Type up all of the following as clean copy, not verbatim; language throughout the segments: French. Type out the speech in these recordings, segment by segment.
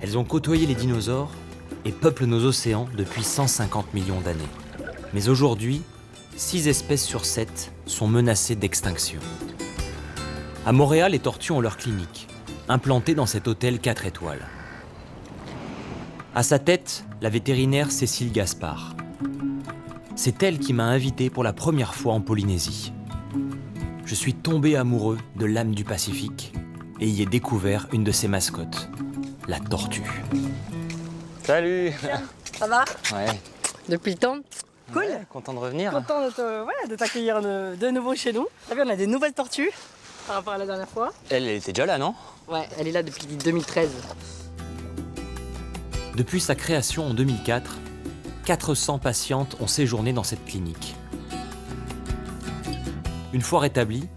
Elles ont côtoyé les dinosaures et peuplent nos océans depuis 150 millions d'années. Mais aujourd'hui, 6 espèces sur 7 sont menacées d'extinction. À Montréal, les tortues ont leur clinique, implantée dans cet hôtel 4 étoiles. À sa tête, la vétérinaire Cécile Gaspard. C'est elle qui m'a invité pour la première fois en Polynésie. Je suis tombé amoureux de l'âme du Pacifique et y ai découvert une de ses mascottes, la tortue. Salut. Ça va? Ouais. Depuis le temps? Cool. Ouais, content de revenir. Content de t'accueillir de nouveau chez nous. T'as vu, on a des nouvelles tortues par rapport à la dernière fois. Elle était déjà là, non? Ouais, elle est là depuis 2013. Depuis sa création en 2004, 400 patientes ont séjourné dans cette clinique. Une fois rétablies,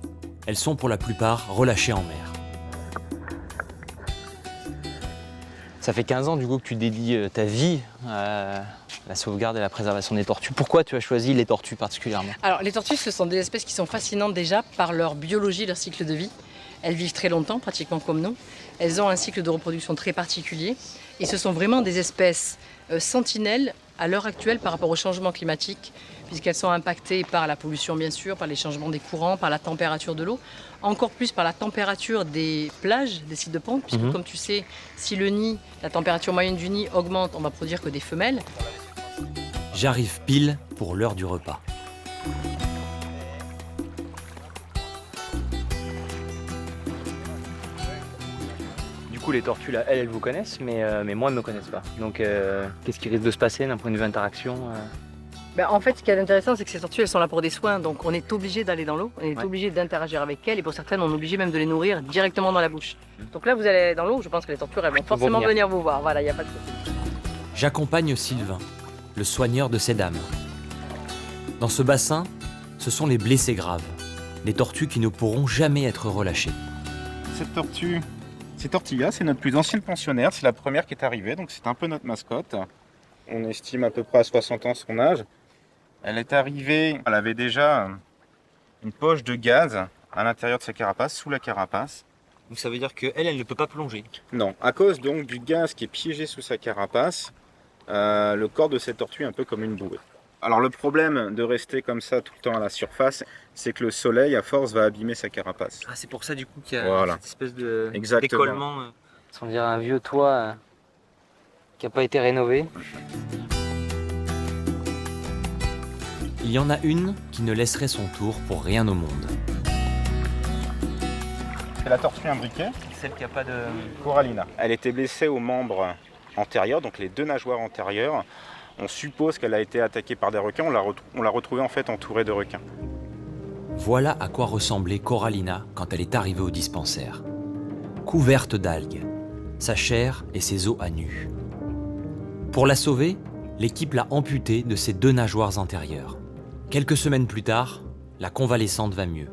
elles sont pour la plupart relâchées en mer. Ça fait 15 ans du coup que tu dédies ta vie à la sauvegarde et la préservation des tortues. Pourquoi tu as choisi les tortues particulièrement? Alors, les tortues, ce sont des espèces qui sont fascinantes déjà par leur biologie, leur cycle de vie. Elles vivent très longtemps, pratiquement comme nous. Elles ont un cycle de reproduction très particulier. Et ce sont vraiment des espèces sentinelles à l'heure actuelle par rapport au changement climatique, puisqu'elles sont impactées par la pollution, bien sûr, par les changements des courants, par la température de l'eau, encore plus par la température des plages, des sites de ponte, puisque comme tu sais, si le nid, la température moyenne du nid augmente, on va produire que des femelles. J'arrive pile pour l'heure du repas. Du coup, les tortues, là, elles vous connaissent, mais moi, elles ne me connaissent pas. Donc, qu'est-ce qui risque de se passer d'un point de vue interaction? Ben, en fait, ce qui est intéressant, c'est que ces tortues, elles sont là pour des soins, donc on est obligé d'aller dans l'eau, on est obligé d'interagir avec elles, et pour certaines, on est obligé même de les nourrir directement dans la bouche. Donc là, vous allez dans l'eau, je pense que les tortues, elles vont forcément venir vous voir, voilà, il n'y a pas de souci. J'accompagne Sylvain, le soigneur de ces dames. Dans ce bassin, ce sont les blessés graves, des tortues qui ne pourront jamais être relâchées. Cette tortue, c'est Tortilla, c'est notre plus ancienne pensionnaire, c'est la première qui est arrivée, donc c'est un peu notre mascotte. On estime à peu près à 60 ans son âge. Elle est arrivée, elle avait déjà une poche de gaz à l'intérieur de sa carapace, sous la carapace. Donc ça veut dire qu'elle, elle ne peut pas plonger. Non, à cause donc du gaz qui est piégé sous sa carapace, le corps de cette tortue est un peu comme une bouée. Alors le problème de rester comme ça tout le temps à la surface, c'est que le soleil à force va abîmer sa carapace. Ah, c'est pour ça du coup qu'il y a cette espèce de Exactement. d'écollement. On dirait un vieux toit qui n'a pas été rénové. Il y en a une qui ne laisserait son tour pour rien au monde. C'est la tortue imbriquée, Celle qui n'a pas de... Corallina. Elle était blessée aux membres antérieurs, donc les deux nageoires antérieures. On suppose qu'elle a été attaquée par des requins, on l'a retrouvée en fait entourée de requins. Voilà à quoi ressemblait Corallina quand elle est arrivée au dispensaire. Couverte d'algues, sa chair et ses os à nu. Pour la sauver, l'équipe l'a amputée de ses deux nageoires antérieures. Quelques semaines plus tard, la convalescente va mieux.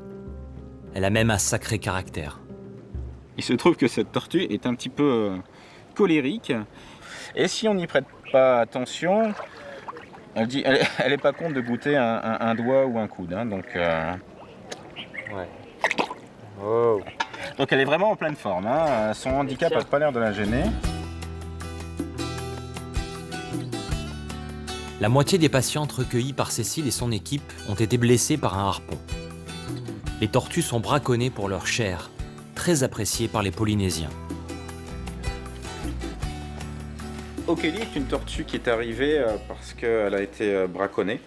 Elle a même un sacré caractère. Il se trouve que cette tortue est un petit peu colérique. Et si on n'y prête pas attention, elle est pas contre de goûter un doigt ou un coude. Hein, donc, Ouais. Oh. donc elle est vraiment en pleine forme. Hein. Son handicap n'a pas l'air de la gêner. La moitié des patientes recueillies par Cécile et son équipe ont été blessées par un harpon. Les tortues sont braconnées pour leur chair, très appréciée par les Polynésiens. Okeli est une tortue qui est arrivée parce qu'elle a été braconnée.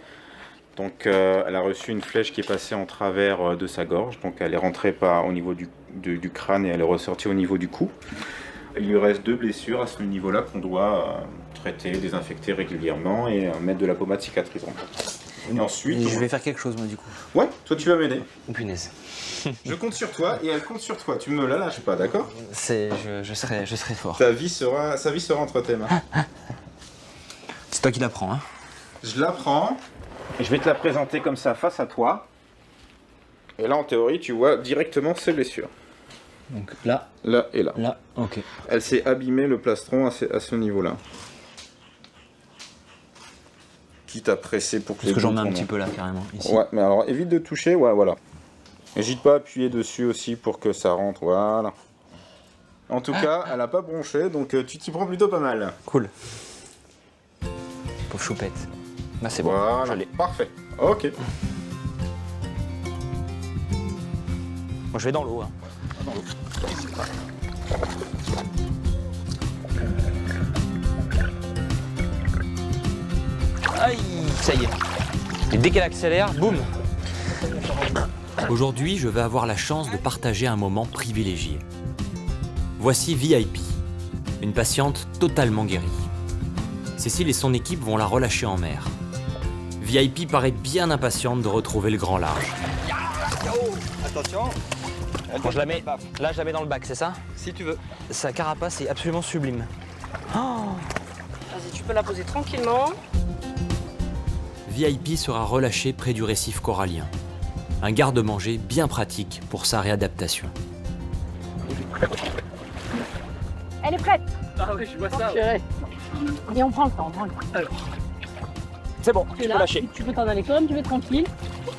Donc elle a reçu une flèche qui est passée en travers de sa gorge. Donc elle est rentrée au niveau du crâne et elle est ressortie au niveau du cou. Il lui reste 2 blessures à ce niveau-là qu'on doit traiter, désinfecter régulièrement et mettre de la pommade cicatrisante. Et ensuite, Et je vais faire quelque chose moi du coup. ouais, toi tu vas m'aider. Oh punaise. Je compte sur toi et elle compte sur toi. Tu me la lâches pas, d'accord? Je serai fort. Sa vie sera entre tes mains. C'est toi qui la prends, hein. Je la prends et je vais te la présenter comme ça face à toi. Et là, en théorie, tu vois directement ses blessures. Donc là, Là et là. là, ok. Elle s'est abîmée le plastron à ce niveau-là. Quitte à presser pour que Parce que j'en mets un boutons- petit peu là carrément. Ici. Ouais, mais alors évite de toucher, ouais, voilà. N'hésite pas à appuyer dessus aussi pour que ça rentre, voilà. En tout cas, elle a pas bronché, donc tu t'y prends plutôt pas mal. Cool. Pauvre choupette. Là c'est bon, Voilà, je l'ai. parfait. Ok. Moi je vais dans l'eau. Hein. Aïe, ça y est. Et dès qu'elle accélère, boum. Aujourd'hui, je vais avoir la chance de partager un moment privilégié. Voici VIP, une patiente totalement guérie. Cécile et son équipe vont la relâcher en mer. VIP paraît bien impatiente de retrouver le grand large. Attention. Bon, je la mets, là, je la mets dans le bac, c'est ça? Si tu veux. Sa carapace est absolument sublime. Vas-y, tu peux la poser tranquillement. VIP sera relâché près du récif corallien. Un garde-manger bien pratique pour sa réadaptation. Elle est prête. Ah oui, je vois ça. Et on prend le temps, C'est bon, Tu es là, tu peux t'en aller comme tu veux, tranquille.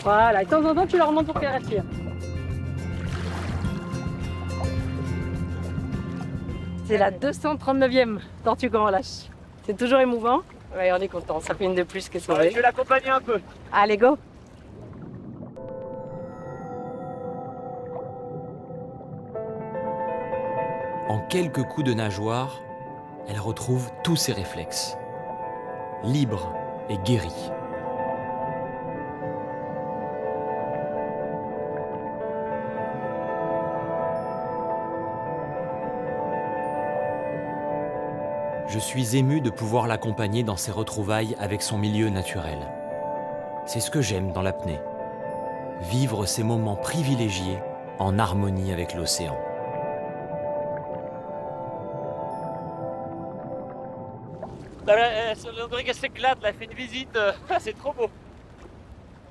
Voilà, et de temps en temps, tu leur remontes pour qu'elle respire. C'est la 239e tortue qu'on relâche. C'est toujours émouvant. Ouais, on est content, ça fait une de plus qui est sauvée. Je vais l'accompagner un peu. Allez, go! En quelques coups de nageoire, elle retrouve tous ses réflexes. Libre et guérie. Je suis ému de pouvoir l'accompagner dans ses retrouvailles avec son milieu naturel. C'est ce que j'aime dans l'apnée. Vivre ces moments privilégiés en harmonie avec l'océan. On dirait qu'elle s'éclate, là, elle fait une visite. C'est trop beau.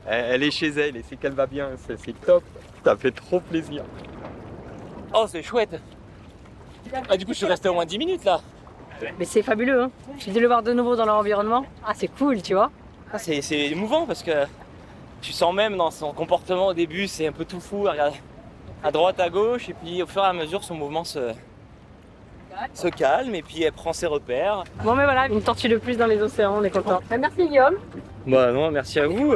Elle est chez elle et c'est qu'elle va bien, c'est top. Ça fait trop plaisir. Oh, c'est chouette. Ah, du coup, je suis resté au moins 10 minutes là. Mais c'est fabuleux, hein. Puis de le voir de nouveau dans leur environnement, ah c'est cool, tu vois. Ah, c'est émouvant parce que tu sens même dans son comportement au début, c'est un peu tout fou. Elle regarde à droite, à gauche, et puis au fur et à mesure, son mouvement se calme et puis elle prend ses repères. Bon mais voilà, une tortue de plus dans les océans, on est content. Merci Guillaume. Bah non, merci à vous.